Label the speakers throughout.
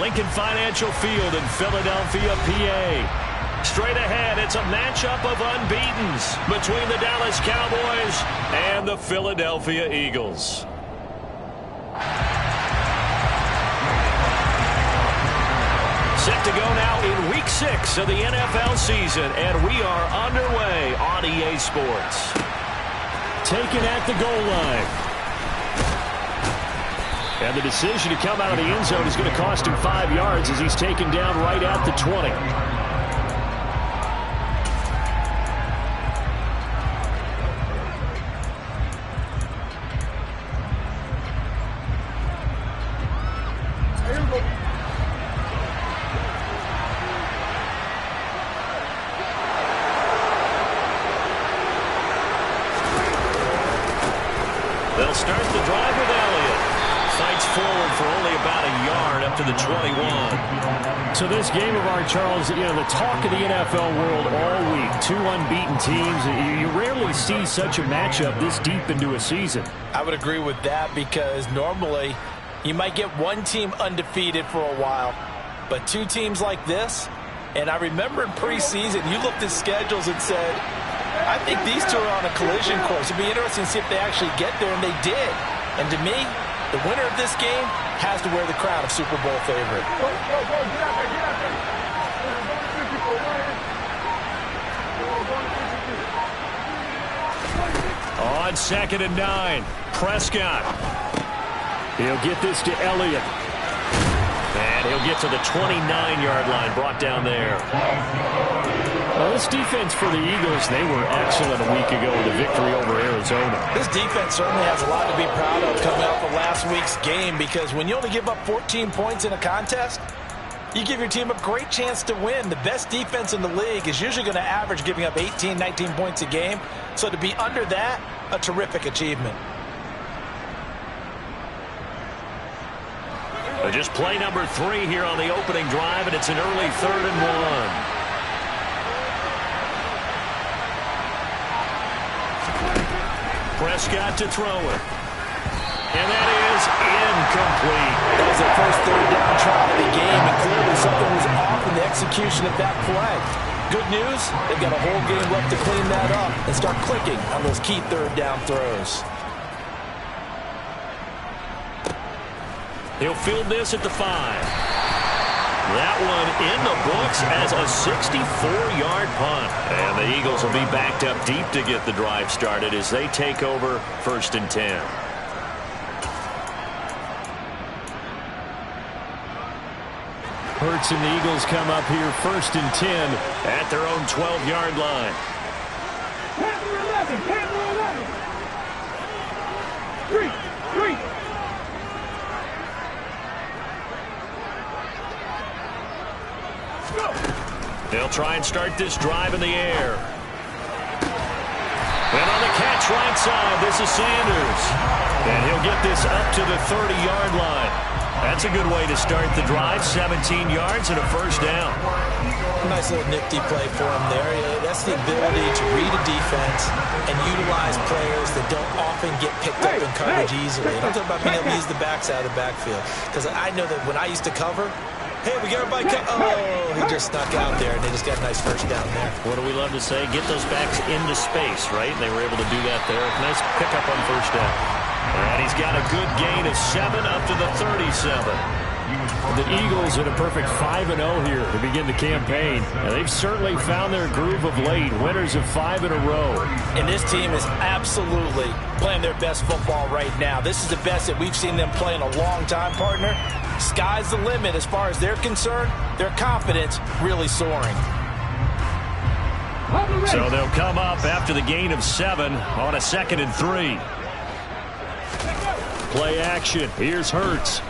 Speaker 1: Lincoln Financial Field in Philadelphia, PA. Straight ahead, it's a matchup of unbeatens between the Dallas Cowboys and the Philadelphia Eagles. Set to go now in Week 6 of the NFL season, and we are underway on EA Sports. Taken at the goal line. And the decision to come out of the end zone is going to cost him 5 yards as he's taken down right at the 20. They'll start the drive with Elliott. Fights forward for only about a yard up to the 21. So this game of ours, Charles, the talk of the NFL world all week. Two unbeaten teams. You rarely see such a matchup this deep into a season.
Speaker 2: I would agree with that because normally you might get one team undefeated for a while, but two teams like this, and I remember in preseason you looked at schedules and said, I think these two are on a collision course. It'd be interesting to see if they actually get there, and they did. And to me, the winner of this game has to wear the crown of Super Bowl favorite.
Speaker 1: On 2nd and 9, Prescott. He'll get this to Elliott. And he'll get to the 29-yard line, brought down there. Well, this defense for the Eagles, they were excellent a week ago with a victory over Arizona.
Speaker 2: This defense certainly has a lot to be proud of coming off of last week's game, because when you only give up 14 points in a contest, you give your team a great chance to win. The best defense in the league is usually going to average giving up 18, 19 points a game. So to be under that, a terrific achievement.
Speaker 1: Just play number 3 here on the opening drive, and it's an early 3rd and 1. Prescott to throw it. And that is incomplete.
Speaker 2: That was their first 3rd down try of the game, and clearly something was off in the execution of that play. Good news, they've got a whole game left to clean that up and start clicking on those key 3rd down throws.
Speaker 1: He'll field this at the 5. That one in the books as a 64-yard punt. And the Eagles will be backed up deep to get the drive started as they take over 1st and 10. Hurts and the Eagles come up here 1st and 10 at their own 12-yard line. They'll try and start this drive in the air. And on the catch right side, this is Sanders. And he'll get this up to the 30-yard line. That's a good way to start the drive. 17 yards and a 1st down.
Speaker 2: Nice little nifty play for him there. That's the ability to read a defense and utilize players that don't often get picked up in coverage easily. And I'm talking about being able to use the backside of the backfield. Because I know that when I used to cover, hey, we got everybody. Oh, he just snuck out there, and they just got a nice 1st down there.
Speaker 1: What do we love to say? Get those backs into space, right? And they were able to do that there. Nice pickup on 1st down. And he's got a good gain of 7 up to the 37. The Eagles in a perfect 5-0 here to begin the campaign. And they've certainly found their groove of late. Winners of 5 in a row.
Speaker 2: And this team is absolutely playing their best football right now. This is the best that we've seen them play in a long time, partner. Sky's the limit as far as they're concerned. Their confidence really soaring.
Speaker 1: So they'll come up after the gain of 7 on a 2nd and 3. Play action. Here's Hurts.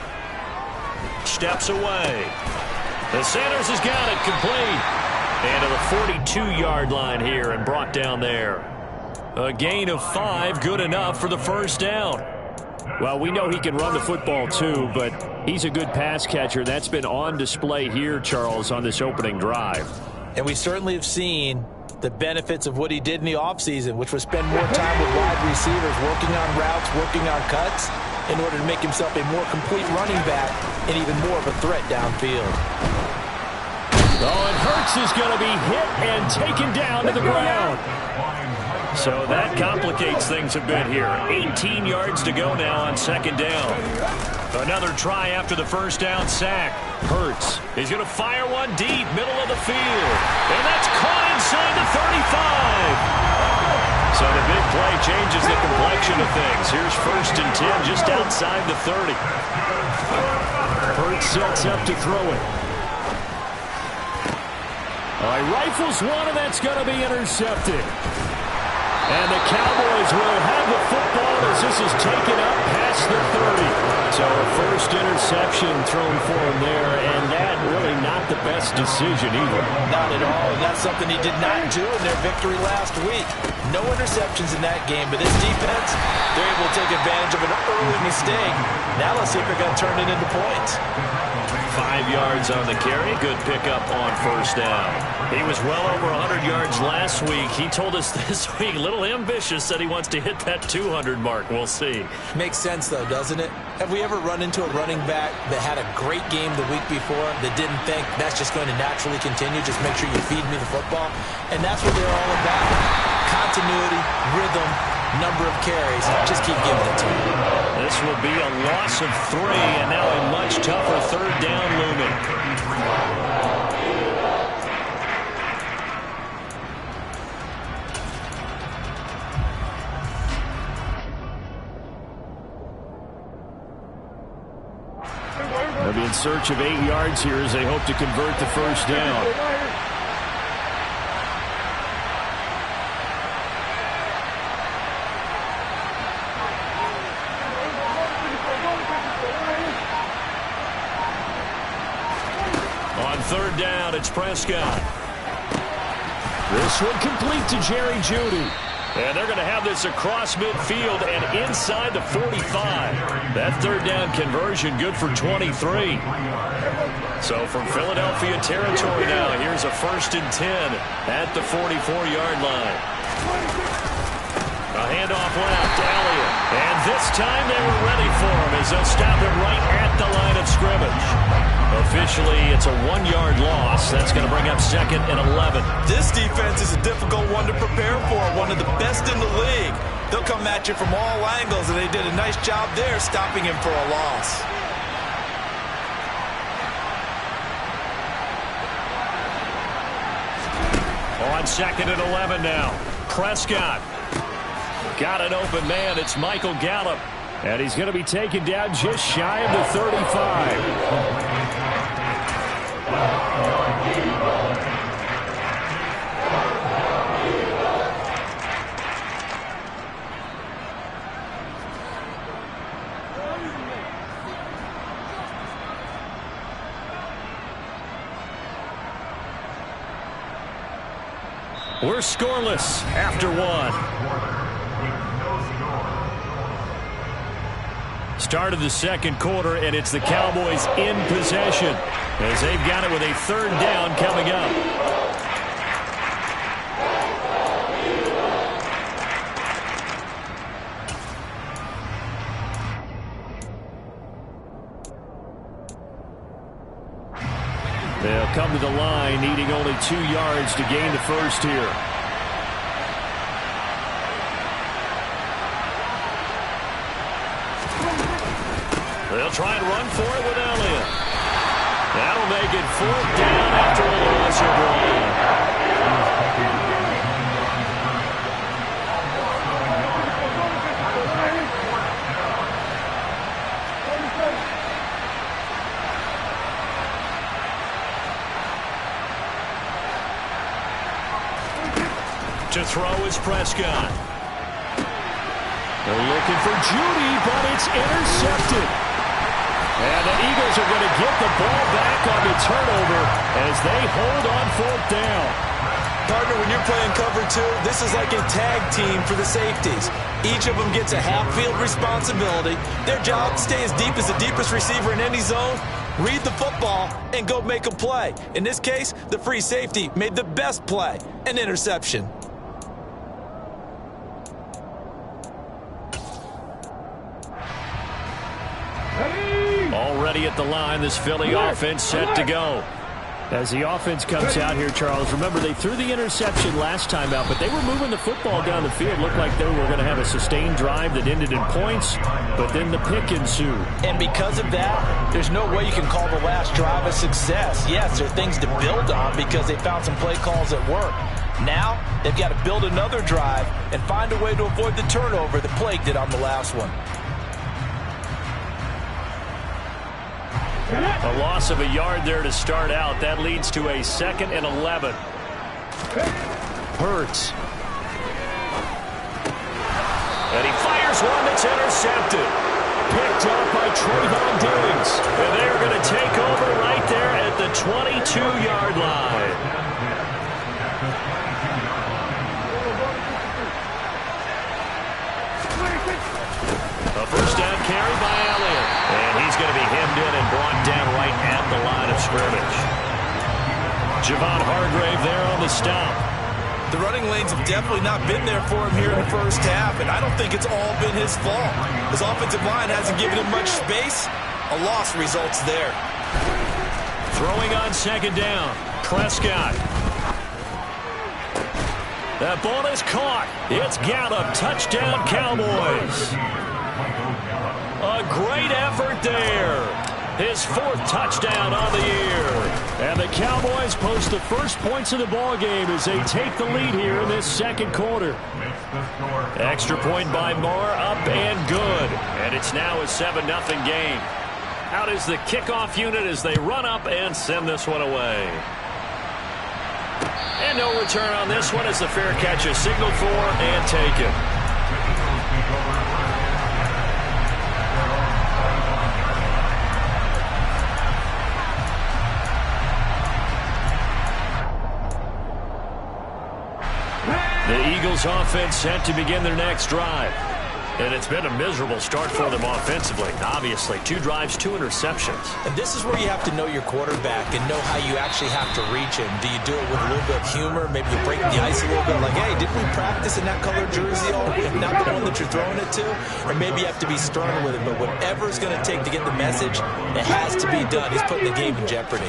Speaker 1: Steps away. The Sanders has got it complete. And to the 42-yard line here and brought down there. A gain of 5, good enough for the 1st down. Well, we know he can run the football too, but he's a good pass catcher. That's been on display here, Charles, on this opening drive.
Speaker 2: And we certainly have seen the benefits of what he did in the offseason, which was spend more time with wide receivers, working on routes, working on cuts, in order to make himself a more complete running back and even more of a threat downfield.
Speaker 1: Oh, and Hurts is going to be hit and taken down to the ground. So that complicates things a bit here. 18 yards to go now on second down. Another try after the first down sack. Hurts is going to fire one deep, middle of the field. And that's caught inside the 35. So the big play changes the complexion of things. Here's 1st and 10 just outside the 30. Hurts sets up to throw it. All right, rifles one, and that's going to be intercepted. And the Cowboys will have the football as this is taken up past the 30. So a first interception thrown for him there, and that really not the best decision either.
Speaker 2: Not at all. That's something he did not do in their victory last week. No interceptions in that game, but this defense, they're able to take advantage of an early mistake. Now let's see if they're going to turn it into points.
Speaker 1: 5 yards on the carry. Good pickup on first down. He was well over 100 yards last week. He told us this week, a little ambitious, said he wants to hit that 200 mark. We'll see.
Speaker 2: Makes sense, though, doesn't it? Have we ever run into a running back that had a great game the week before that didn't think that's just going to naturally continue? Just make sure you feed me the football. And that's what they're all about. Continuity, rhythm, number of carries. Just keep giving it to him.
Speaker 1: This will be a loss of 3, and now a much tougher third down looming. They'll be in search of 8 yards here as they hope to convert the first down. On third down, it's Prescott. This one complete to Jerry Jeudy. And they're going to have this across midfield and inside the 45. That third down conversion good for 23. So from Philadelphia territory now, here's a 1st and 10 at the 44-yard line. A handoff left, Elliott. And this time they were ready for him as they'll stop him right at the line of scrimmage. Officially, it's a 1-yard loss. That's going to bring up 2nd and 11.
Speaker 2: This defense is a difficult one to prepare for, one of the best in the league. They'll come at you from all angles, and they did a nice job there stopping him for a loss.
Speaker 1: On 2nd and 11 now. Prescott. Got an open man. It's Michael Gallup. And he's going to be taken down just shy of the 35. We're scoreless after 1. Start of the second quarter, and it's the Cowboys in possession as they've got it with a third down coming up. They'll come to the line, needing only 2 yards to gain the first here. They'll try and run for it with Elliott. That'll make it 4th down after a loss of 1. To throw is Prescott. They're looking for Jeudy, but it's intercepted. And the Eagles are going to get the ball back on the turnover as they hold on 4th down.
Speaker 2: Partner, when you're playing cover 2, this is like a tag team for the safeties. Each of them gets a half-field responsibility. Their job, stay as deep as the deepest receiver in any zone, read the football, and go make a play. In this case, the free safety made the best play, an interception.
Speaker 1: ready at the line. This Philly offense set to go.
Speaker 3: As the offense comes out here, Charles, remember they threw the interception last time out, but they were moving the football down the field. Looked like they were going to have a sustained drive that ended in points, but then the pick ensued.
Speaker 2: And because of that, there's no way you can call the last drive a success. Yes, there are things to build on because they found some play calls that work. Now, they've got to build another drive and find a way to avoid the turnover that plagued it on the last one.
Speaker 1: A loss of a yard there to start out. That leads to a 2nd and 11. Hurts. And he fires one that's intercepted. Picked up by Trayvon Diggs. And they're going to take over right there at the 22-yard line. A first down carry by Elliott. And he's going to be hemmed in and brought down right at the line of scrimmage. Javon Hargrave there on the stop.
Speaker 2: The running lanes have definitely not been there for him here in the first half, and I don't think it's all been his fault. His offensive line hasn't given him much space. A loss results there.
Speaker 1: Throwing on 2nd down. Prescott. That ball is caught. It's Gallup. Touchdown, Cowboys. A great effort there. His 4th touchdown on the year. And the Cowboys post the first points of the ball game as they take the lead here in this 2nd quarter. Extra point by Moore, up and good. And it's now a 7-0 game. Out is the kickoff unit as they run up and send this one away. And no return on this one as the fair catch is signaled for and taken. The Eagles offense set to begin their next drive. And it's been a miserable start for them offensively. Obviously, 2 drives, 2 interceptions.
Speaker 2: And this is where you have to know your quarterback and know how you actually have to reach him. Do you do it with a little bit of humor? Maybe you break the ice a little bit like, hey, didn't we practice in that color jersey all week? Not the one that you're throwing it to? Or maybe you have to be stern with it. But whatever it's going to take to get the message, it has to be done. He's putting the game in jeopardy.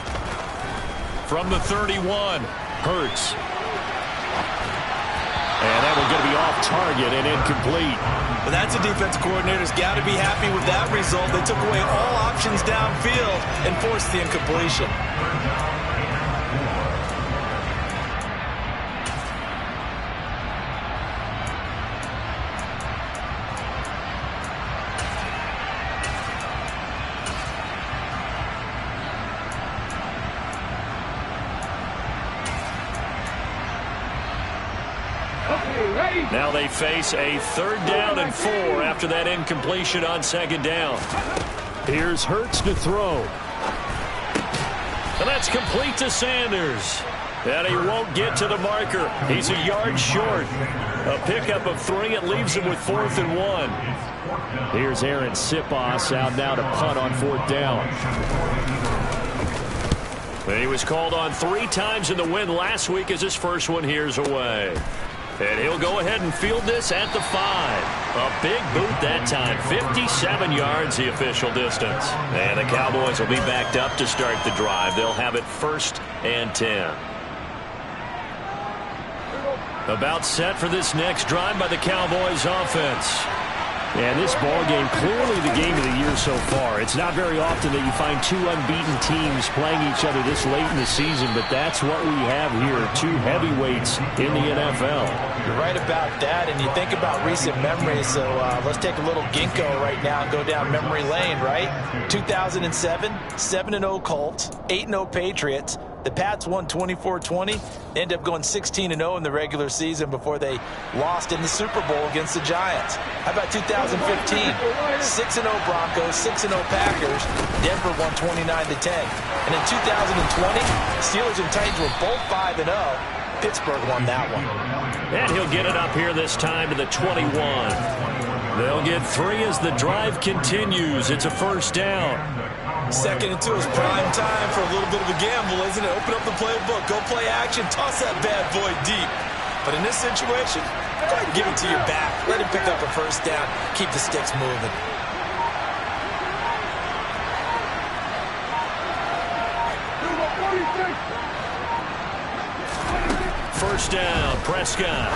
Speaker 1: From the 31, Hurts. And that one's going to be off target and incomplete.
Speaker 2: But that's a defense coordinator's got to be happy with that result. They took away all options downfield and forced the incompletion.
Speaker 1: Now they face a 3rd down and 4 after that incompletion on 2nd down.
Speaker 3: Here's Hurts to throw.
Speaker 1: And that's complete to Sanders. And he won't get to the marker. He's a yard short. A pickup of 3. It leaves him with 4th and 1.
Speaker 3: Here's Aaron Sipos out now to punt on 4th down.
Speaker 1: And he was called on 3 times in the win last week as his first one here's away. And he'll go ahead and field this at the 5. A big boot that time. 57 yards the official distance. And the Cowboys will be backed up to start the drive. They'll have it 1st and 10. About set for this next drive by the Cowboys offense.
Speaker 3: And this ball game, clearly the game of the year so far. It's not very often that you find 2 unbeaten teams playing each other this late in the season, but that's what we have here, 2 heavyweights in the NFL.
Speaker 2: You're right about that, and you think about recent memories, so let's take a little ginkgo right now and go down memory lane, right? 2007, 7-0 Colts, 8-0 Patriots. The Pats won 24-20. They ended up going 16-0 in the regular season before they lost in the Super Bowl against the Giants. How about 2015? 6-0 Broncos, 6-0 Packers. Denver won 29-10. And in 2020, Steelers and Titans were both 5-0. Pittsburgh won that one.
Speaker 1: And he'll get it up here this time to the 21. They'll get 3 as the drive continues. It's a 1st down.
Speaker 2: 2nd and 2 is prime time for a little bit of a gamble, isn't it? Open up the playbook, go play action, toss that bad boy deep. But in this situation, go ahead and give it to your back. Let him pick up a 1st down. Keep the sticks moving.
Speaker 1: First down, Prescott.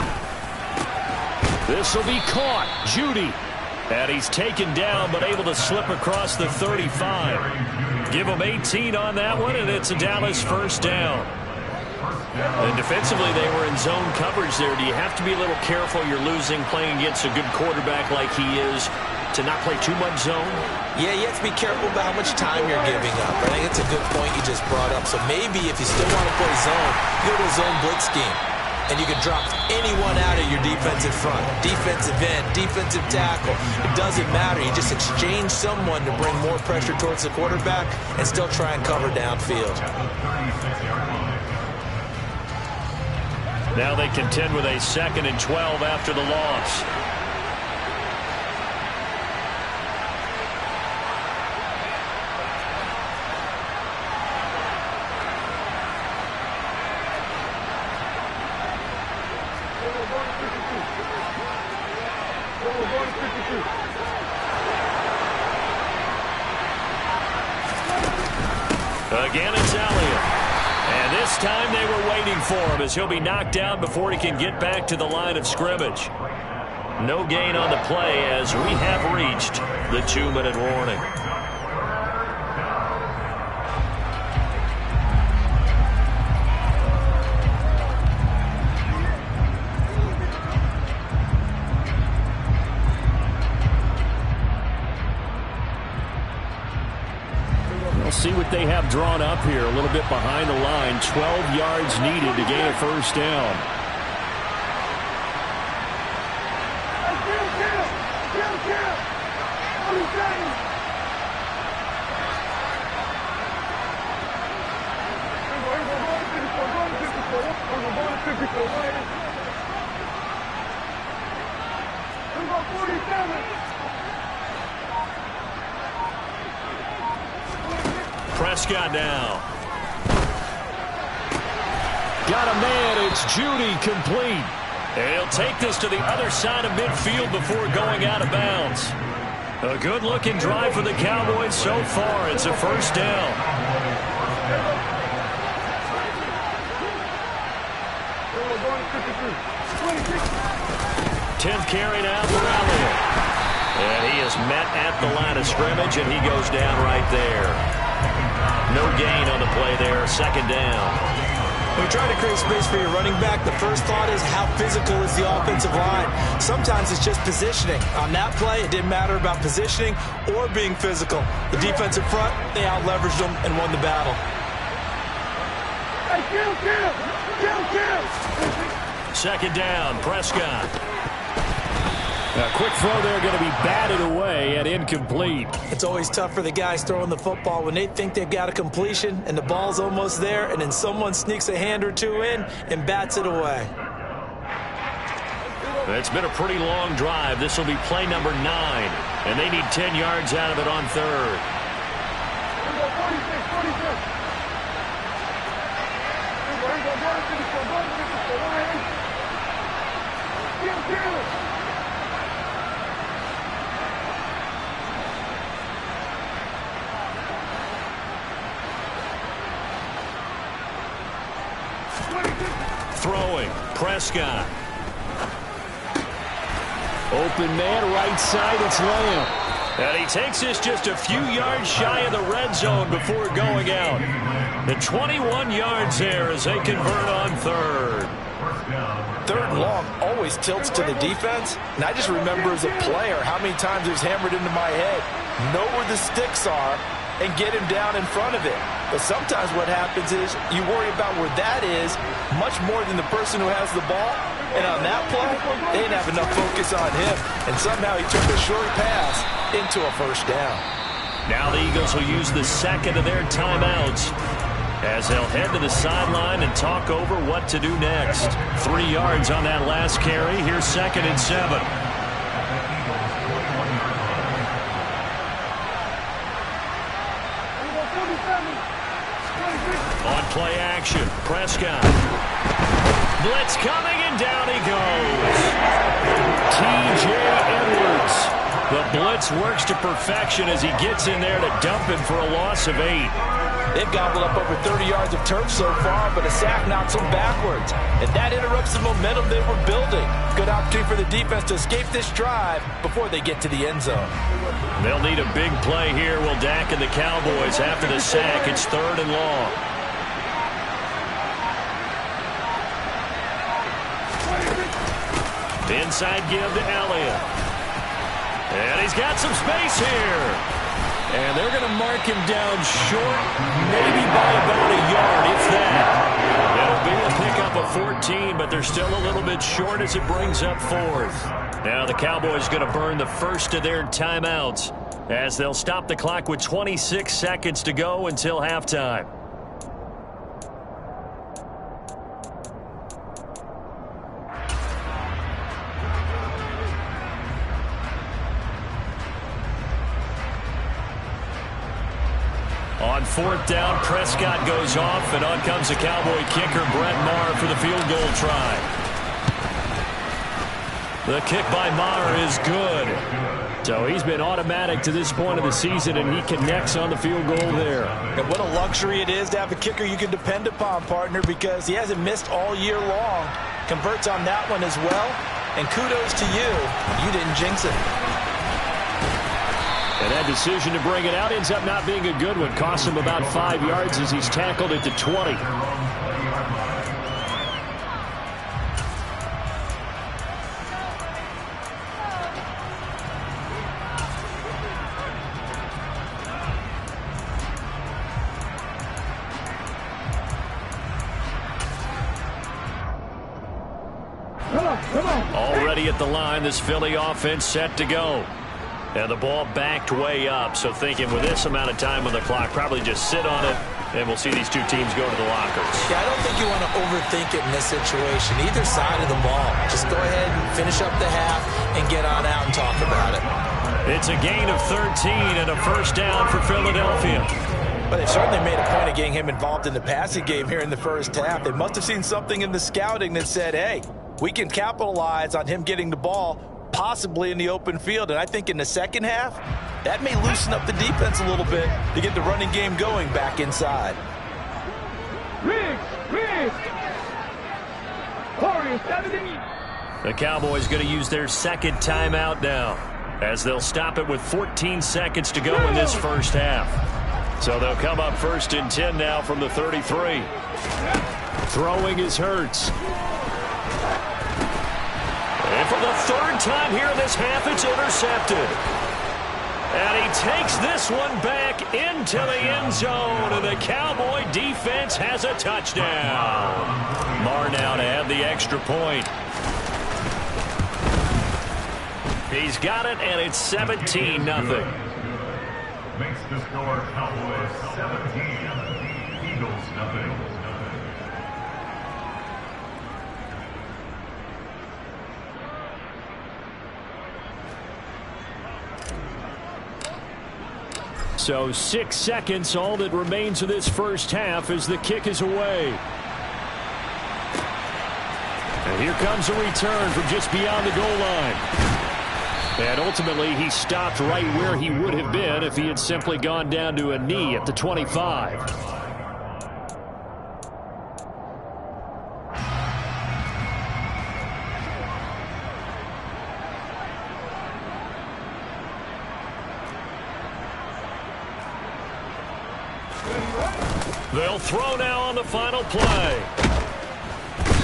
Speaker 3: This will be caught. Judy.
Speaker 1: And he's taken down, but able to slip across the 35. Give him 18 on that one, and it's a Dallas first down. And defensively, they were in zone coverage there. Do you have to be a little careful? You're losing playing against a good quarterback like he is to not play too much zone?
Speaker 2: Yeah, you have to be careful about how much time you're giving up. I think it's a good point you just brought up. So maybe if you still want to play zone, you go to a zone blitz scheme. And you can drop anyone out of your defensive front. Defensive end, defensive tackle. It doesn't matter. You just exchange someone to bring more pressure towards the quarterback and still try and cover downfield.
Speaker 1: Now they contend with a 2nd and 12 after the loss. Again, it's Elliott. And this time they were waiting for him as he'll be knocked down before he can get back to the line of scrimmage. No gain on the play as we have reached the 2-minute warning.
Speaker 3: See what they have drawn up here. A little bit behind the line. 12 yards needed to gain a first down.
Speaker 1: Prescott now.
Speaker 3: Got a man. It's Judy, complete.
Speaker 1: And he'll take this to the other side of midfield before going out of bounds. A good-looking drive for the Cowboys so far. It's a first down. 10th carry now for Elliott. And he is met at the line of scrimmage, and he goes down right there. No gain on the play there. 2nd down.
Speaker 2: When you're trying to create space for your running back, the first thought is how physical is the offensive line. Sometimes it's just positioning. On that play, it didn't matter about positioning or being physical. The defensive front, they out-leveraged them and won the battle.
Speaker 1: Second down, Prescott.
Speaker 3: A quick throw there, going to be batted away and incomplete.
Speaker 2: It's always tough for the guys throwing the football when they think they've got a completion and the ball's almost there, and then someone sneaks a hand or two in and bats it away.
Speaker 1: It's been a pretty long drive. This will be play number 9, and they need 10 yards out of it on 3rd. Throwing, Prescott.
Speaker 3: Open man, right side, it's Lamb.
Speaker 1: And he takes this just a few yards shy of the red zone before going out. The 21 yards there as they convert on 3rd.
Speaker 2: 3rd and long always tilts to the defense. And I just remember as a player how many times it was hammered into my head. Know where the sticks are and get him down in front of it. But sometimes what happens is you worry about where that is much more than the person who has the ball. And on that play, they didn't have enough focus on him. And somehow he took a short pass into a first down.
Speaker 1: Now the Eagles will use the 2nd of their timeouts as they'll head to the sideline and talk over what to do next. 3 yards on that last carry. Here's 2nd and 7. On play action, Prescott. Blitz coming, and down he goes. T.J. Edwards. The blitz works to perfection as he gets in there to dump him for a loss of 8.
Speaker 2: They've gobbled up over 30 yards of turf so far, but a sack knocks them backwards. And that interrupts the momentum they were building. Good opportunity for the defense to escape this drive before they get to the end zone.
Speaker 1: They'll need a big play here. Will Dak and the Cowboys after the sack. It's 3rd and long. Inside give to Elliott. And he's got some space here. And they're going to mark him down short, maybe by about a yard, if that. It'll be a pickup of 14, but they're still a little bit short as it brings up 4th. Now the Cowboys going to burn the first of their timeouts as they'll stop the clock with 26 seconds to go until halftime. On 4th down, Prescott goes off, and on comes the Cowboy kicker, Brett Maher, for the field goal try. The kick by Maher is good. So he's been automatic to this point of the season, and he connects on the field goal there.
Speaker 2: And what a luxury it is to have a kicker you can depend upon, partner, because he hasn't missed all year long. Converts on that one as well, and kudos to you. You didn't jinx it.
Speaker 3: And that decision to bring it out ends up not being a good one. Costs him about 5 yards as he's tackled at the 20. Already at the line, this Philly offense set to go. And the ball backed way up, so thinking with this amount of time on the clock, probably just sit on it, and we'll see these two teams go to the lockers.
Speaker 2: Yeah, I don't think you want to overthink it in this situation, either side of the ball. Just go ahead and finish up the half and get on out and talk about it.
Speaker 1: It's a gain of 13 and a first down for Philadelphia.
Speaker 2: But they've certainly made a point of getting him involved in the passing game here in the first half. They must have seen something in the scouting that said, hey, we can capitalize on him getting the ball possibly in the open field. And I think in the second half, that may loosen up the defense a little bit to get the running game going back inside.
Speaker 1: The Cowboys going to use their second timeout now, as they'll stop it with 14 seconds to go in this first half. So they'll come up 1st and 10 now from the 33. Throwing is Hurts. And for the 3rd time here in this half, it's intercepted. And he takes this one back into the end zone, and the Cowboy defense has a touchdown. Maher now to add the extra point. He's got it, and it's 17-0.
Speaker 4: Makes the score Cowboys 17, Eagles nothing.
Speaker 3: So 6 seconds, all that remains of this first half as the kick is away. And here comes a return from just beyond the goal line. And ultimately, he stopped right where he would have been if he had simply gone down to a knee at the 25.
Speaker 1: They'll throw now on the final play.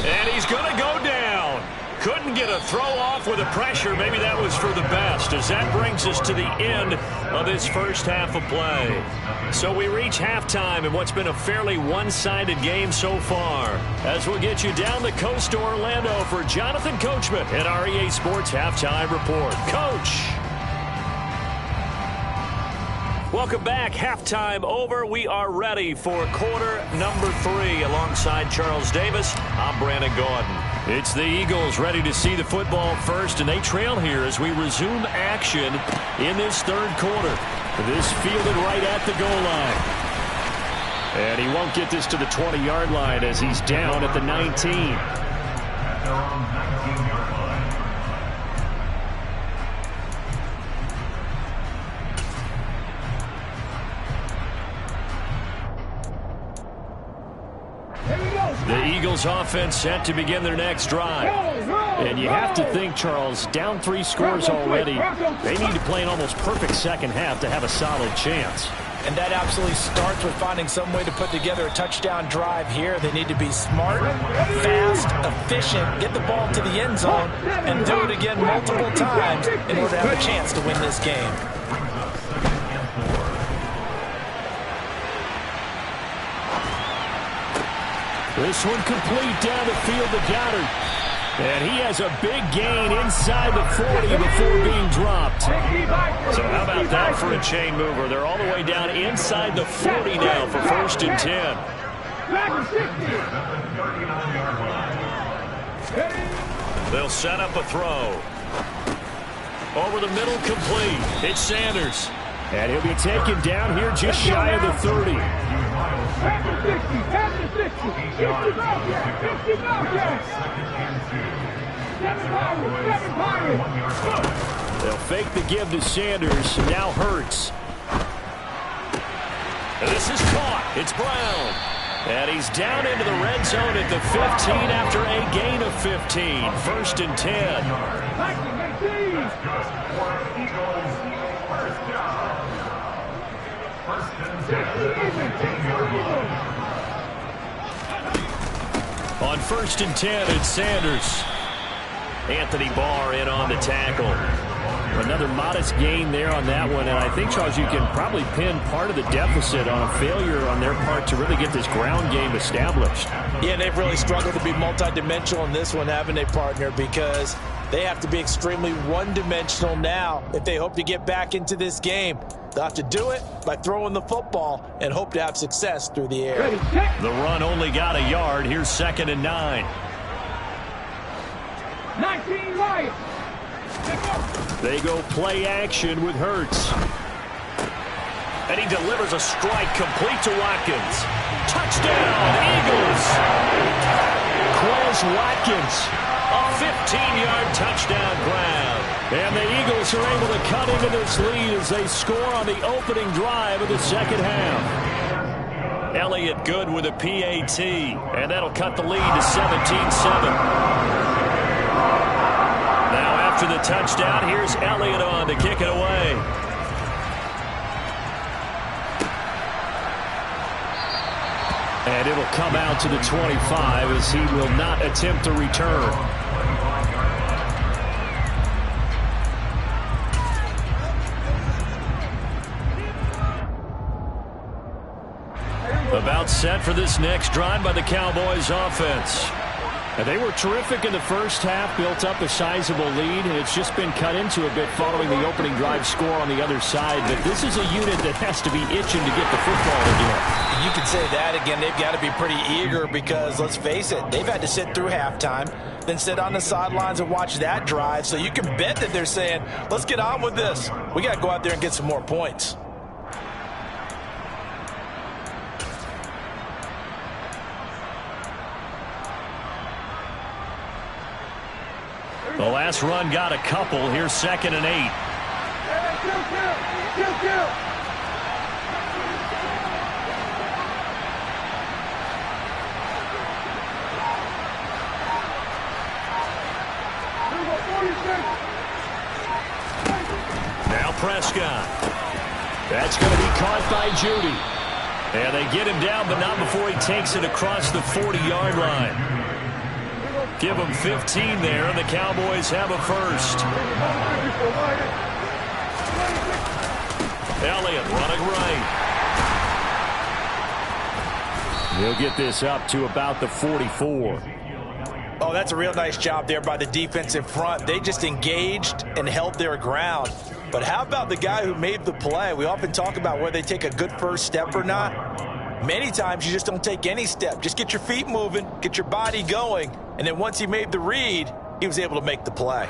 Speaker 1: And he's going to go down. Couldn't get a throw off with the pressure. Maybe that was for the best, as that brings us to the end of this first half of play. So we reach halftime in what's been a fairly one-sided game so far, as we'll get you down the coast to Orlando for Jonathan Coachman at our EA Sports Halftime Report. Coach! Welcome back. Halftime over. We are ready for quarter number 3. Alongside Charles Davis, I'm Brandon Gordon. It's the Eagles ready to see the football first, and they trail here as we resume action in this third quarter. This fielded right at the goal line. And he won't get this to the 20-yard line as he's down at the 19.
Speaker 4: At their own 19-yard line.
Speaker 1: Eagles offense set to begin their next drive.
Speaker 3: And you have to think, Charles, down 3 scores already. They need to play an almost perfect second half to have a solid chance.
Speaker 2: And that absolutely starts with finding some way to put together a touchdown drive here. They need to be smart, fast, efficient, get the ball to the end zone, and do it again multiple times in order to have a chance to win this game.
Speaker 3: This one complete down the field to Goddard. And he has a big gain inside the 40 before being dropped.
Speaker 1: So how about that for a chain mover? They're all the way down inside the 40 now for 1st and 10. They'll set up a throw. Over the middle, complete. It's Sanders.
Speaker 3: And he'll be taken down here just shy of the 30. They'll fake the give to Sanders. Now Hurts.
Speaker 1: This is caught. It's Brown. And he's down into the red zone at the 15 after a gain of 15. 1st and 10. On 1st and 10, it's Sanders. Anthony Barr in on the tackle.
Speaker 3: Another modest gain there on that one, and I think, Charles, you can probably pin part of the deficit on a failure on their part to really get this ground game established.
Speaker 2: Yeah, they've really struggled to be multidimensional in this one, haven't they, partner? Because they have to be extremely one-dimensional now if they hope to get back into this game. They'll have to do it by throwing the football and hope to have success through the air.
Speaker 1: The run only got a yard. Here's 2nd and 9.
Speaker 5: 19 right.
Speaker 3: They go play action with Hurts.
Speaker 1: And he delivers a strike complete to Watkins. Touchdown, Eagles!
Speaker 3: Quez Watkins.
Speaker 1: A 15-yard touchdown grab.
Speaker 3: And the Eagles are able to cut into this lead as they score on the opening drive of the second half.
Speaker 1: Elliott good with a PAT. And that'll cut the lead to 17-7. After the touchdown, here's Elliott on to kick it away.
Speaker 3: And it'll come out to the 25 as he will not attempt to return.
Speaker 1: About set for this next drive by the Cowboys offense.
Speaker 3: And they were terrific in the first half, built up a sizable lead, and it's just been cut into a bit following the opening drive score on the other side. But this is a unit that has to be itching to get the football again.
Speaker 2: You can say that again. They've got to be pretty eager because, let's face it, they've had to sit through halftime, then sit on the sidelines and watch that drive. So you can bet that they're saying, let's get on with this. We got to go out there and get some more points.
Speaker 1: The last run got a couple. Here's 2nd and 8. Now Prescott.
Speaker 3: That's going to be caught by Judy.
Speaker 1: And they get him down, but not before he takes it across the 40-yard line. Give them 15 there, and the Cowboys have a first. Elliott running right.
Speaker 3: He'll get this up to about the 44.
Speaker 2: Oh, that's a real nice job there by the defensive front. They just engaged and held their ground. But how about the guy who made the play? We often talk about whether they take a good first step or not. Many times you just don't take any step. Just get your feet moving, get your body going, and then once he made the read, he was able to make the play.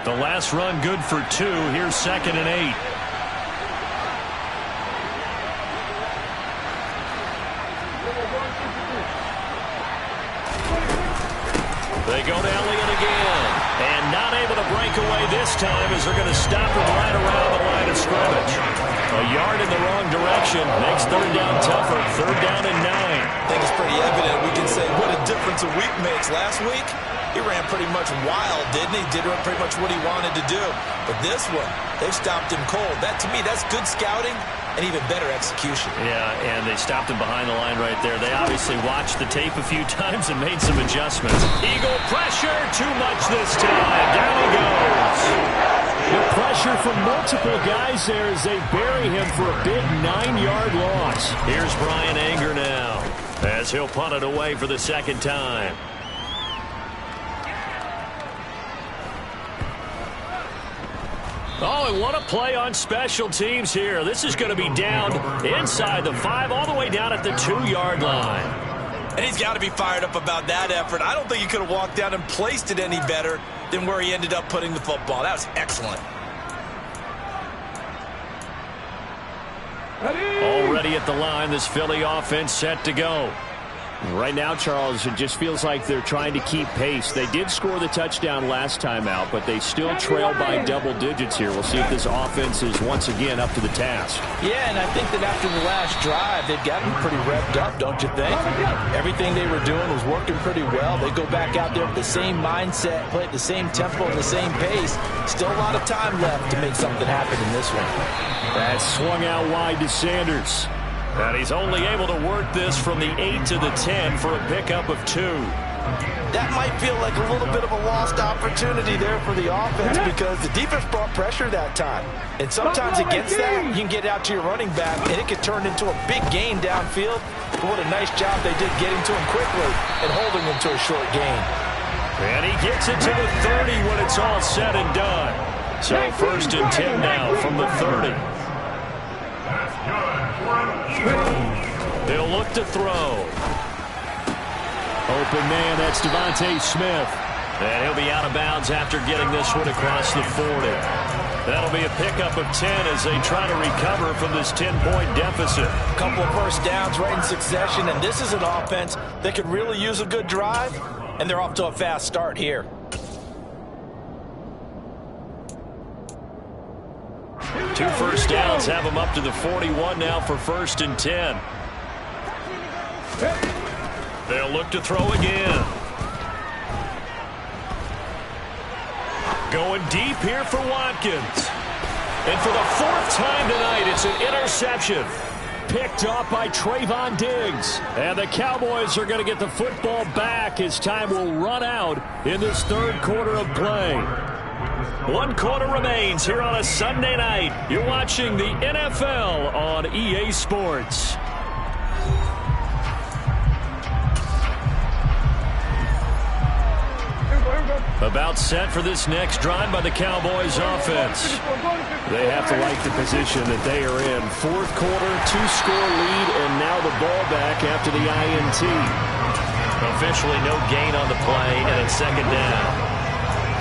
Speaker 1: The last run good for 2. Here's 2nd and 8. They go to Elliott again. And not able to break away this time as they're going to stop him right around the line of scrimmage. A yard in the wrong direction makes 3rd down tougher. 3rd down and 9.
Speaker 2: I think it's pretty evident. We can say what a difference once a week makes. Last week, he ran pretty much wild, didn't he? Did pretty much what he wanted to do. But this one, they've stopped him cold. That, to me, that's good scouting and even better execution.
Speaker 1: Yeah, and they stopped him behind the line right there. They obviously watched the tape a few times and made some adjustments. Eagle pressure, too much this time. Down he goes.
Speaker 3: The pressure from multiple guys there as they bury him for a big 9-yard loss.
Speaker 1: Here's Brian Anger now as he'll punt it away for the second time. Oh, and what a play on special teams here. This is going to be down inside the 5, all the way down at the 2-yard line.
Speaker 2: And he's got to be fired up about that effort. I don't think he could have walked down and placed it any better than where he ended up putting the football. That was excellent.
Speaker 1: Already at the line, this Philly offense set to go.
Speaker 3: Right now, Charles, it just feels like they're trying to keep pace. They did score the touchdown last time out, but they still trail by double digits here. We'll see if this offense is once again up to the task.
Speaker 2: Yeah, and I think that after the last drive, they've gotten pretty revved up, don't you think? Everything they were doing was working pretty well. They go back out there with the same mindset, play at the same tempo and the same pace. Still a lot of time left to make something happen in this one.
Speaker 3: That swung out wide to Sanders.
Speaker 1: And he's only able to work this from the 8 to the 10 for a pickup of 2.
Speaker 2: That might feel like a little bit of a lost opportunity there for the offense because the defense brought pressure that time. And sometimes against that, you can get out to your running back, and it could turn into a big gain downfield. But what a nice job they did getting to him quickly and holding him to a short gain.
Speaker 1: And he gets it to the 30 when it's all said and done. So 1st and 10 now from the 30. They'll look to throw.
Speaker 3: Open man, that's Devontae Smith.
Speaker 1: And he'll be out of bounds after getting this one across the 40. That'll be a pickup of 10 as they try to recover from this 10-point deficit.
Speaker 2: A couple of first downs right in succession, and this is an offense that could really use a good drive, and they're off to a fast start here.
Speaker 1: Two first downs have them up to the 41 now for 1st and 10. They'll look to throw again. Going deep here for Watkins. And for the 4th time tonight, it's an interception.
Speaker 3: Picked off by Trayvon Diggs. And the Cowboys are going to get the football back as time will run out in this 3rd quarter of play.
Speaker 1: 1 quarter remains here on a Sunday night. You're watching the NFL on EA Sports. About set for this next drive by the Cowboys offense.
Speaker 3: They have to like the position that they are in. 4th quarter, 2-score lead, and now the ball back after the INT.
Speaker 1: Officially no gain on the play, and it's 2nd down.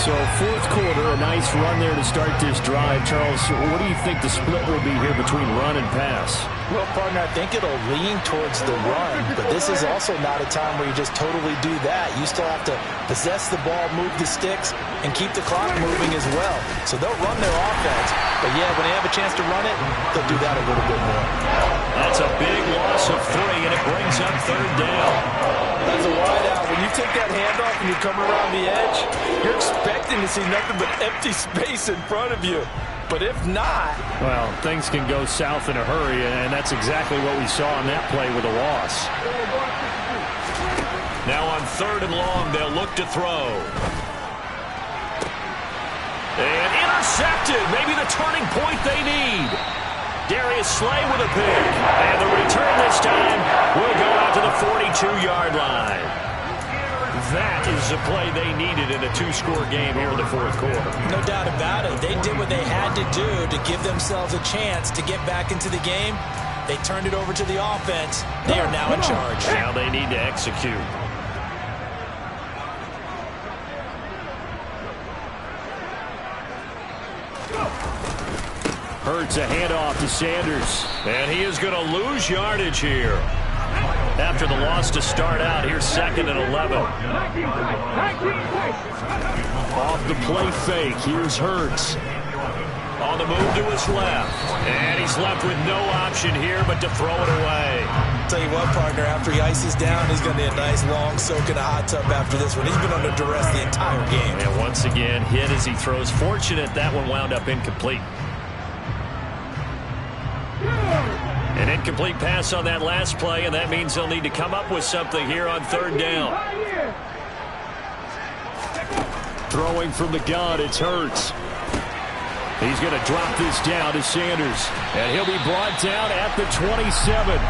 Speaker 3: So 4th quarter, a nice run there to start this drive. Charles, what do you think the split will be here between run and pass?
Speaker 2: Well, partner, I think it'll lean towards the run, but this is also not a time where you just totally do that. You still have to possess the ball, move the sticks, and keep the clock moving as well. So they'll run their offense, but yeah, when they have a chance to run it, they'll do that a little bit more.
Speaker 1: That's a big loss of 3, and it brings up 3rd down.
Speaker 2: That's a wide out. When you take that handoff and you come around the edge, you're expecting to see nothing but empty space in front of you. But if not...
Speaker 3: Well, things can go south in a hurry, and that's exactly what we saw on that play with a loss.
Speaker 1: Now on 3rd and long, they'll look to throw. And intercepted. Maybe the turning point they need. Darius Slay with a pick. And the return this time will go out to the 42-yard line. That is the play they needed in a 2-score game here in the 4th quarter.
Speaker 2: No doubt about it. They did what they had to do to give themselves a chance to get back into the game. They turned it over to the offense. They are now in charge.
Speaker 1: Now they need to execute.
Speaker 3: Hurts a handoff to Sanders.
Speaker 1: And he is going to lose yardage here. After the loss to start out, here's 2nd and 11.
Speaker 3: Off the play fake, here's Hurts.
Speaker 1: On the move to his left. And he's left with no option here but to throw it away.
Speaker 2: tell you what, partner, after he ices down, he's going to need a nice long soak in a hot tub after this one. He's been under duress the entire game.
Speaker 1: And once again, hit as he throws. Fortunate that one wound up incomplete. An incomplete pass on that last play, and that means they'll need to come up with something here on third down.
Speaker 3: Throwing from the gun, it's Hurts. He's going to drop this down to Sanders. And he'll be brought down at the 27.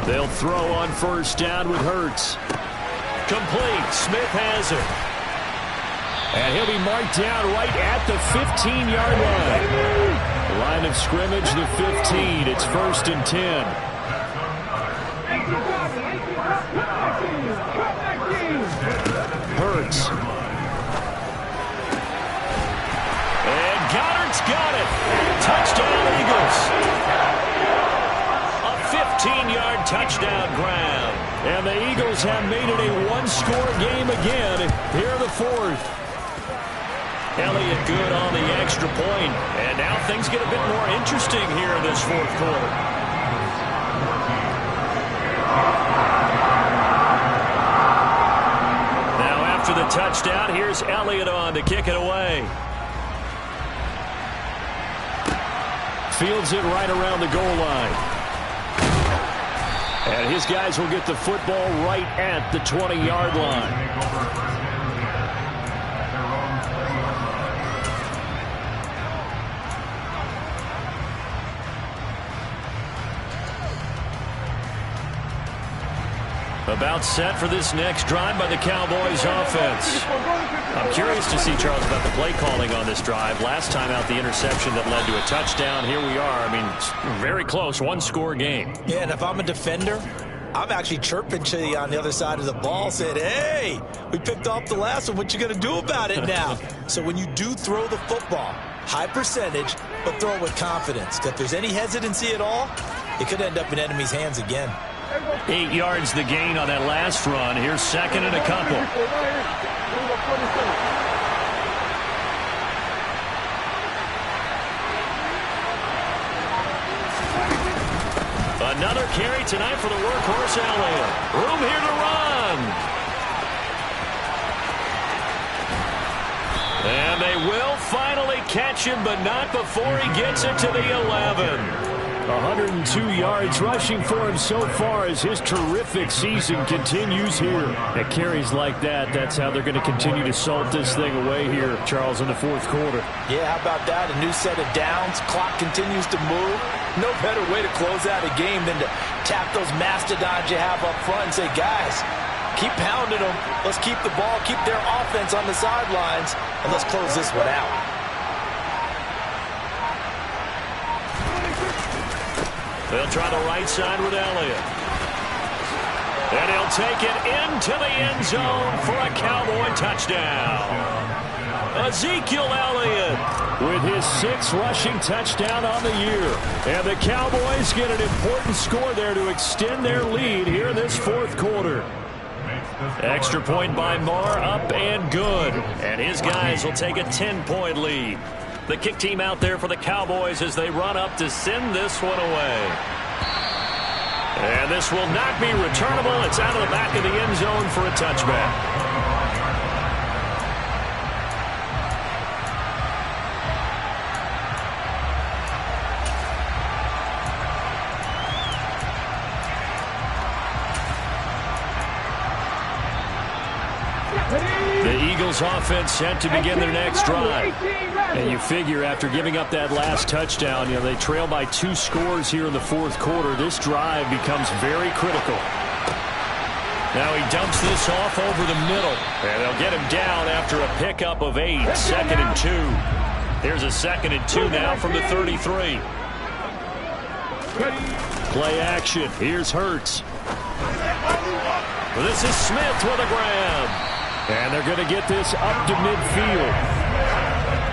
Speaker 3: They'll throw on first down with Hurts.
Speaker 1: Complete. Smith has it.
Speaker 3: And he'll be marked down right at the 15-yard line. Line of scrimmage, the 15. It's 1st and 10. Hurts.
Speaker 1: And Goddard's got it. Touchdown, Eagles. A 15-yard touchdown grab.
Speaker 3: And the Eagles have made it a one-score game again. Here the fourth.
Speaker 1: Elliott good on the extra point. And now things get a bit more interesting here in this fourth quarter. Now after the touchdown, here's Elliott on to kick it away.
Speaker 3: Fields it right around the goal line. And his guys will get the football right at the 20-yard line.
Speaker 1: About set for this next drive by the Cowboys offense. I'm curious to see, Charles, about the play calling on this drive. Last time out, the interception that led to a touchdown. Here we are. I mean, very close, one-score game.
Speaker 2: Yeah, and if I'm a defender, I'm actually chirping to you on the other side of the ball, saying, hey, we picked off the last one. What you going to do about it now? So when you do throw the football, high percentage, but throw it with confidence. Because if there's any hesitancy at all, it could end up in enemy's hands again.
Speaker 1: 8 yards the gain on that last run. Here's second and a couple. Another carry tonight for the workhorse Elliott. Room here to run. And they will finally catch him, but not before he gets it to the 11.
Speaker 3: 102 yards rushing for him so far as his terrific season continues here. At carries like that, that's how they're going to continue to salt this thing away here, Charles, in the fourth quarter.
Speaker 2: Yeah, how about that? A new set of downs. Clock continues to move. No better way to close out a game than to tap those mastodons you have up front and say, guys, keep pounding them. Let's keep the ball, keep their offense on the sidelines, and let's close this one out.
Speaker 1: They'll try the right side with Elliott. And he'll take it into the end zone for a Cowboy touchdown. Ezekiel Elliott
Speaker 3: with his 6th rushing touchdown on the year. And the Cowboys get an important score there to extend their lead here in this fourth quarter.
Speaker 1: Extra point by Marr, up and good. And his guys will take a 10-point lead. The kick team out there for the Cowboys as they run up to send this one away. And this will not be returnable. It's out of the back of the end zone for a touchback. The Eagles offense set to begin their next drive.
Speaker 3: And you figure after giving up that last touchdown, they trail by 2 scores here in the fourth quarter. This drive becomes very critical.
Speaker 1: Now he dumps this off over the middle. And they'll get him down after a pickup of 8. 2nd and 2. Here's a 2nd and 2 now from the 33.
Speaker 3: Play action. Here's Hurts.
Speaker 1: This is Smith with a grab.
Speaker 3: And they're going to get this up to midfield.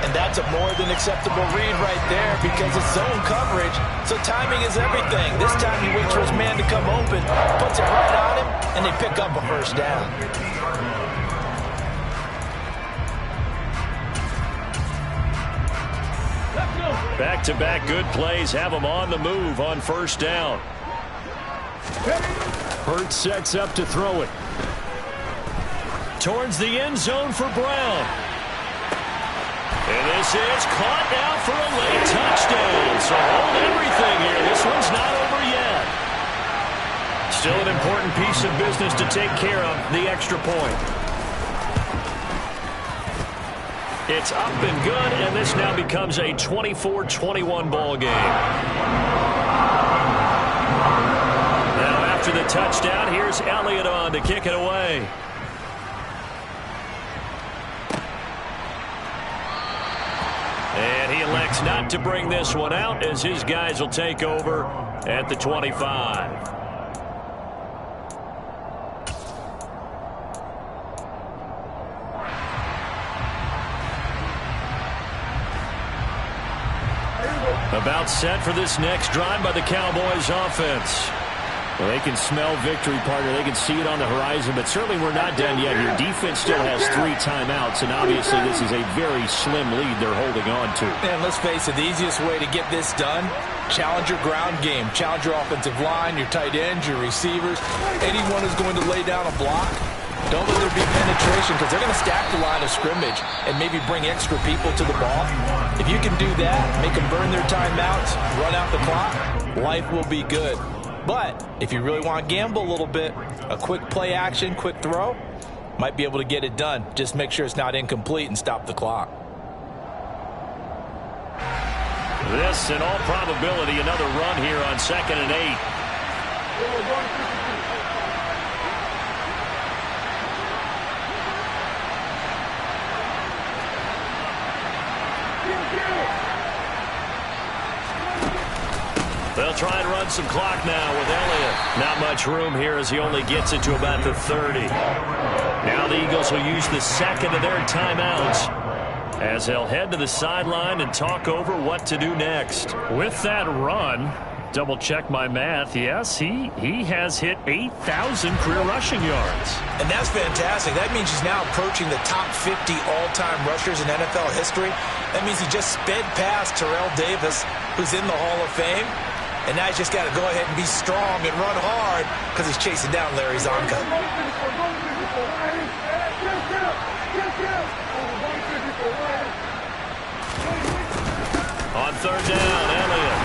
Speaker 2: And that's a more than acceptable read right there because it's zone coverage, so timing is everything. This time he waits for his man to come open, puts it right on him, and they pick up a first down.
Speaker 1: Back-to-back good plays have them on the move on first down.
Speaker 3: Hurts sets up to throw it.
Speaker 1: Towards the end zone for Brown. And this is caught now for a late touchdown. So hold everything here. This one's not over yet. Still an important piece of business to take care of, the extra point. It's up and good, and this now becomes a 24-21 ball game. Now after the touchdown, here's Elliott on to kick it away. And he elects not to bring this one out as his guys will take over at the 25. About set for this next drive by the Cowboys offense.
Speaker 3: Well, they can smell victory, partner. They can see it on the horizon, but certainly we're not done yet. Your defense still has 3 timeouts, and obviously this is a very slim lead they're holding on to.
Speaker 2: And let's face it, the easiest way to get this done, challenge your ground game. Challenge your offensive line, your tight ends, your receivers. Anyone who's going to lay down a block, don't let there be penetration because they're going to stack the line of scrimmage and maybe bring extra people to the ball. If you can do that, make them burn their timeouts, run out the clock, life will be good. But if you really want to gamble a little bit, a quick play action, quick throw, might be able to get it done. Just make sure it's not incomplete and stop the clock.
Speaker 1: This, in all probability, another run here on 2nd and 8. They'll try and run some clock now with Elliott. Not much room here as he only gets it to about the 30. Now the Eagles will use the second of their timeouts as they'll head to the sideline and talk over what to do next.
Speaker 3: With that run, double check my math, yes, he has hit 8,000 career rushing yards.
Speaker 2: And that's fantastic. That means he's now approaching the top 50 all-time rushers in NFL history. That means he just sped past Terrell Davis, who's in the Hall of Fame. And now he's just got to go ahead and be strong and run hard because he's chasing down Larry Zonka.
Speaker 1: On 3rd down, Elliott.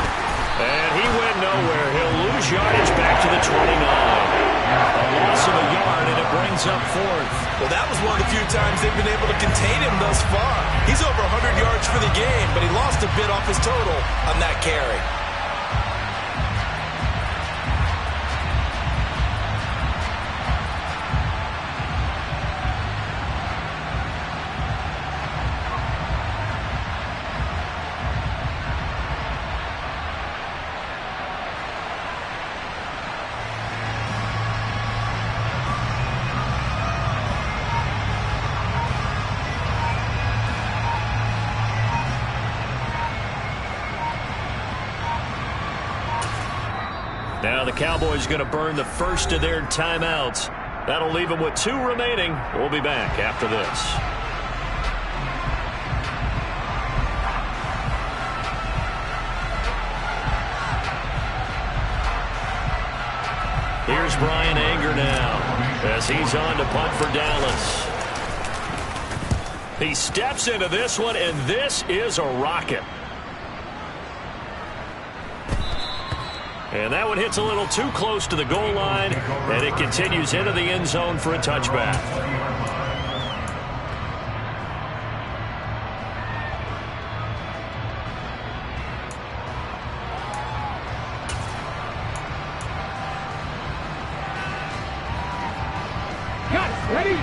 Speaker 1: And he went nowhere. He'll lose yardage back to the 29. A loss of a yard, and it brings up 4th.
Speaker 2: Well, that was one of the few times they've been able to contain him thus far. He's over 100 yards for the game, but he lost a bit off his total on that carry.
Speaker 1: Now the Cowboys going to burn the first of their timeouts. That'll leave them with 2 remaining. We'll be back after this. Here's Brian Anger now as he's on to punt for Dallas. He steps into this one, and this is a rocket. And that one hits a little too close to the goal line, and it continues into the end zone for a touchback.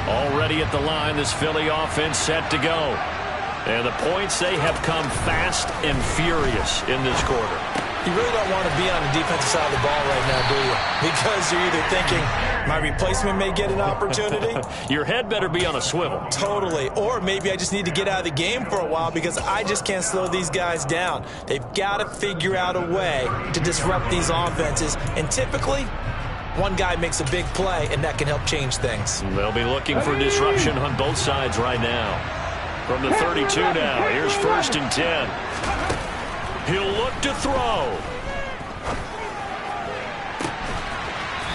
Speaker 1: Already at the line, this Philly offense set to go. And the points, they have come fast and furious in this quarter.
Speaker 2: You really don't want to be on the defensive side of the ball right now, do you? Because you're either thinking, my replacement may get an opportunity.
Speaker 1: Your head better be on a swivel.
Speaker 2: Totally. Or maybe I just need to get out of the game for a while because I just can't slow these guys down. They've got to figure out a way to disrupt these offenses. And typically, one guy makes a big play, and that can help change things.
Speaker 1: They'll be looking for disruption on both sides right now. From the 32 now, here's 1st and 10. He'll look to throw.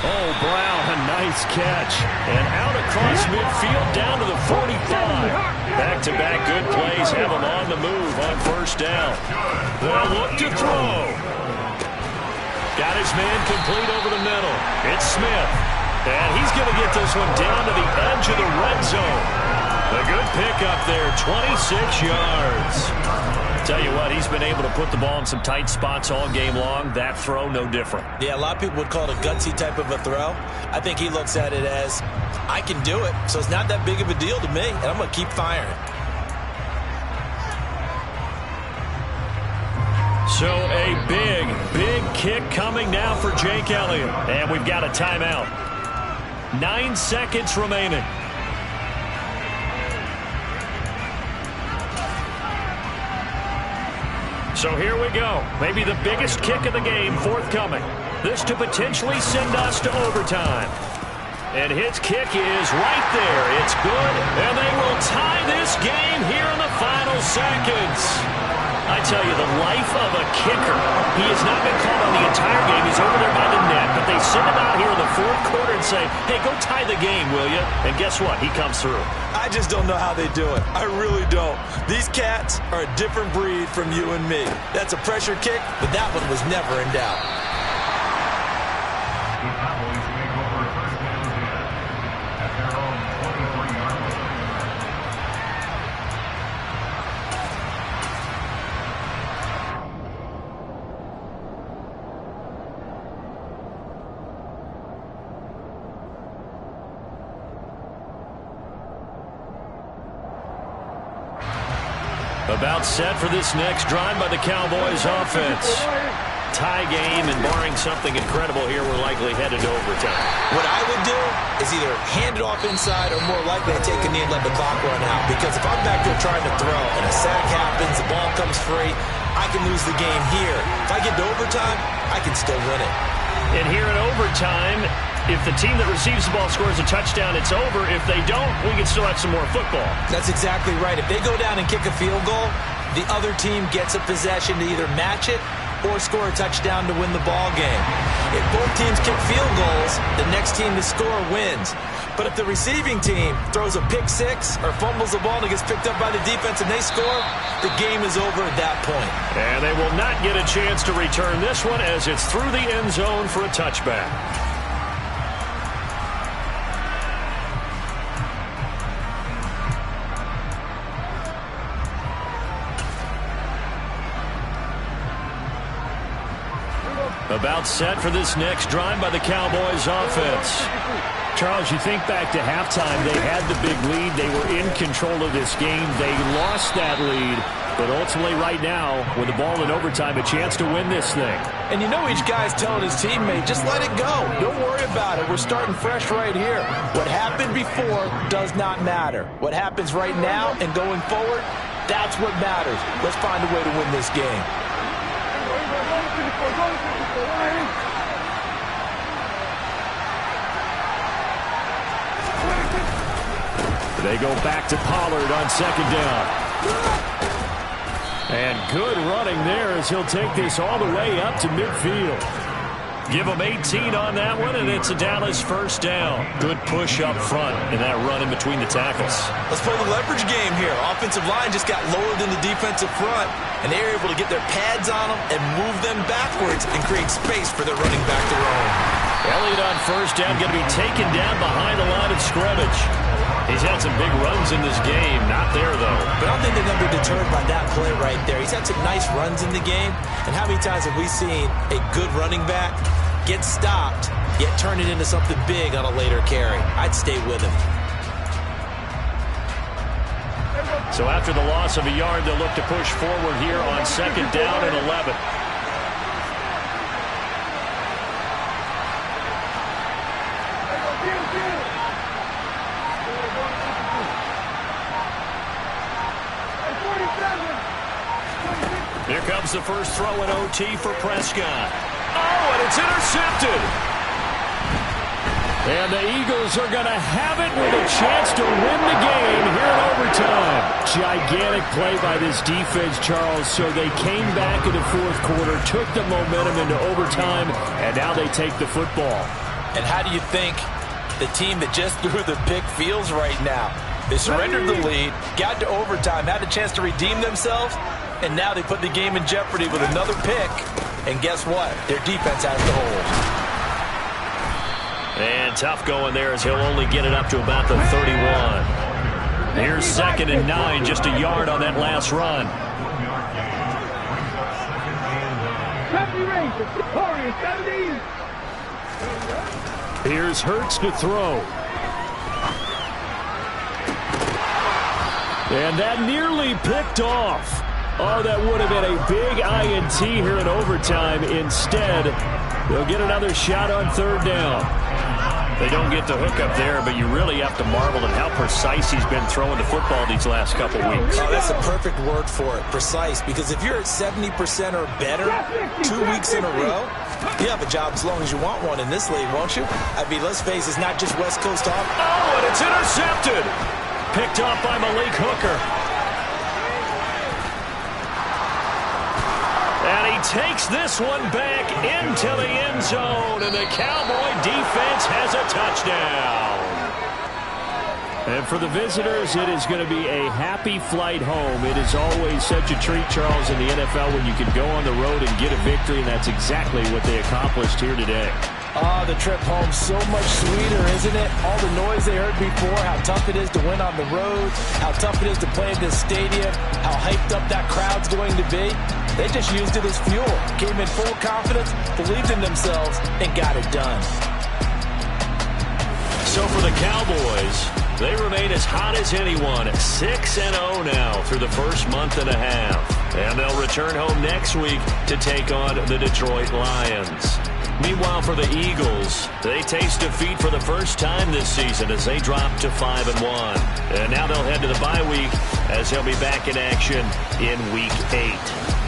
Speaker 1: Oh, Brown, a nice catch. And out across midfield down to the 45. Back-to-back good plays have him on the move on first down. They'll look to throw. Got his man complete over the middle. It's Smith. And he's going to get this one down to the edge of the red zone. A good pickup there, 26 yards. Tell you what, he's been able to put the ball in some tight spots all game long. That throw, no different.
Speaker 2: Yeah, a lot of people would call it a gutsy type of a throw. I think he looks at it as, I can do it, so it's not that big of a deal to me, and I'm going to keep firing.
Speaker 1: So a big, big kick coming now for Jake Elliott. And we've got a timeout. 9 seconds remaining. So here we go. Maybe the biggest kick of the game forthcoming. This to potentially send us to overtime. And his kick is right there. It's good. And they will tie this game here in the final seconds. I tell you, the life of a kicker. He has not been called on the entire game. He's over there by the net. But they send him out here in the fourth quarter and say, hey, go tie the game, will you? And guess what? He comes through.
Speaker 2: I just don't know how they do it. I really don't. These cats are a different breed from you and me. That's a pressure kick, but that one was never in doubt.
Speaker 4: The Cowboys make over a first down at their own 23-yard line.
Speaker 1: About set for this next drive by the Cowboys offense. Tie game, and barring something incredible here, we're likely headed to overtime.
Speaker 2: What I would do is either hand it off inside or more likely to take a knee and let the clock run out. Because if I'm back there trying to throw and a sack happens, the ball comes free, I can lose the game here. If I get to overtime, I can still win it.
Speaker 1: And here in overtime, if the team that receives the ball scores a touchdown, it's over. If they don't, we can still have some more football.
Speaker 2: That's exactly right. If they go down and kick a field goal, the other team gets a possession to either match it or score a touchdown to win the ball game. If both teams kick field goals, the next team to score wins. But if the receiving team throws a pick six or fumbles the ball and it gets picked up by the defense and they score, the game is over at that point.
Speaker 1: And they will not get a chance to return this one as it's through the end zone for a touchback. About set for this next drive by the Cowboys offense. Charles, you think back to halftime, they had the big lead. They were in control of this game. They lost that lead. But ultimately right now, with the ball in overtime, a chance to win this thing.
Speaker 2: And you know each guy's telling his teammate, just let it go. Don't worry about it. We're starting fresh right here. What happened before does not matter. What happens right now and going forward, that's what matters. Let's find a way to win this game.
Speaker 1: They go back to Pollard on second down. And good running there as he'll take this all the way up to midfield. Give him 18 on that one, and it's a Dallas first down. Good push up front in that run in between the tackles.
Speaker 2: Let's play the leverage game here. Offensive line just got lower than the defensive front, and they were able to get their pads on them and move them backwards and create space for their running back to roam.
Speaker 1: Elliott on first down, going to be taken down behind the line of scrimmage. He's had some big runs in this game. Not there, though.
Speaker 2: But I don't think they're going to be deterred by that play right there. He's had some nice runs in the game. And how many times have we seen a good running back get stopped, yet turn it into something big on a later carry? I'd stay with him.
Speaker 1: So after the loss of a yard, they'll look to push forward here on second down and 11. Here comes the first throw in OT for Prescott. Oh, and it's intercepted.
Speaker 3: And the Eagles are going to have it with a chance to win the game here in overtime. Gigantic play by this defense, Charles. So they came back in the fourth quarter, took the momentum into overtime, and now they take the football.
Speaker 2: And how do you think the team that just threw the pick feels right now? They surrendered the lead, got to overtime, had a chance to redeem themselves, and now they put the game in jeopardy with another pick. And guess what? Their defense has to hold.
Speaker 1: And tough going there as he'll only get it up to about the 31. Here's 2nd and 9, just a yard on that last run.
Speaker 3: Here's Hurts to throw. And that nearly picked off. Oh, that would have been a big INT here in overtime. Instead, they'll get another shot on 3rd down.
Speaker 1: They don't get the hook up there, but you really have to marvel at how precise he's been throwing the football these last couple weeks.
Speaker 2: Oh, that's a perfect word for it, precise, because if you're at 70% or better 2 weeks in a row, you have a job as long as you want one in this league, won't you? I mean, let's face it, it's not just West Coast off.
Speaker 1: Oh, and it's intercepted. Picked off by Malik Hooker. And he takes this one back into the end zone, and the Cowboy defense has a touchdown.
Speaker 3: And for the visitors, it is going to be a happy flight home. It is always such a treat, Charles, in the NFL when you can go on the road and get a victory, and that's exactly what they accomplished here today.
Speaker 2: Oh, the trip home so much sweeter, isn't it? All the noise they heard before, how tough it is to win on the road, how tough it is to play in this stadium, how hyped up that crowd's going to be. They just used it as fuel, came in full confidence, believed in themselves, and got it done.
Speaker 1: So for the Cowboys, they remain as hot as anyone, 6-0 now through the first month and a half. And they'll return home next week to take on the Detroit Lions. Meanwhile, for the Eagles, they taste defeat for the first time this season as they drop to 5-1. And now they'll head to the bye week as they'll be back in action in Week 8.